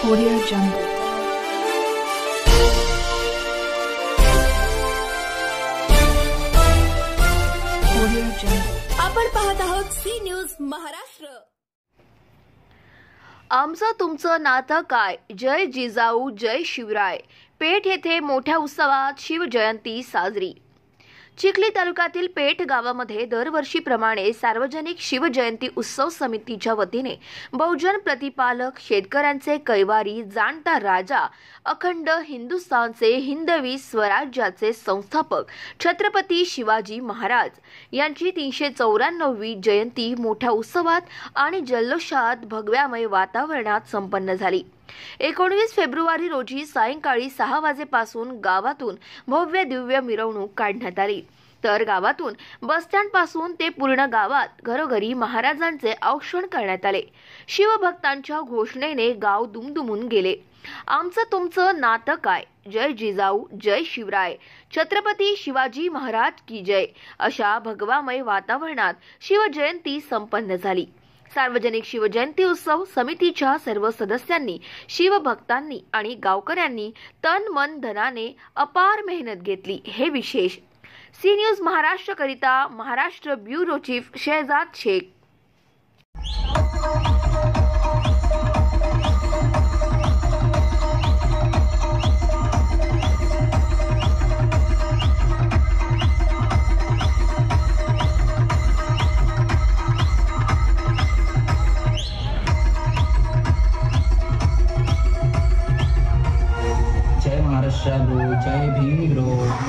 Audio Jungle. Audio Jungle. आपण पाहत आहोत सी न्यूज महाराष्ट्र. आमचं तुमचं नातं काय, जय जिजाऊ जय शिवराय. पेठ येथे मोठ्या उत्सवात शिवजयंती साजरी. चिखली तालुक्यातील पेठ गावामध्ये दरवर्षीप्रमाणे सार्वजनिक शिवजयंती उत्सव समितीच्या वतीने बहुजन प्रतिपालक शेतकऱ्यांचे कैवारी जाणता राजा अखंड हिंदुस्थानचे हिंदवी स्वराज्याचे संस्थापक छत्रपती शिवाजी महाराज यांची 394वी जयंती मोठ्या उत्सवात आणि जल्लोषात भगव्यामय वातावरणात संपन्न झाली. 19 फेब्रुवारी रोजी सायंकाळी 6 वाजेपासून गावातून भव्य दिव्य मिरवणूक काढण्यात आली. तर गावातून बसस्टँड पासून ते पूर्ण गावात घरोघरी महाराजांचे औक्षण करण्यात आले. शिवभक्तांच्या घोषणेने गाव दुमदुमून गेले. आमचं तुमचं नातं काय, जय जिजाऊ जय शिवराय, छत्रपती शिवाजी महाराज की जय अशा भगवामय वातावरणात शिवजयंती संपन्न झाली. सार्वजनिक शिवजयंती उत्सव समितीच्या सर्व सदस्यांनी, शिवभक्तांनी आणि गावकऱ्यांनी तन मन धनाने अपार मेहनत घेतली. हे विशेष. सी न्यूज महाराष्ट्र करिता महाराष्ट्र ब्युरो चीफ शहजाद शेख. जय महाराष्ट्र ब्रो, जय भीम ब्रो.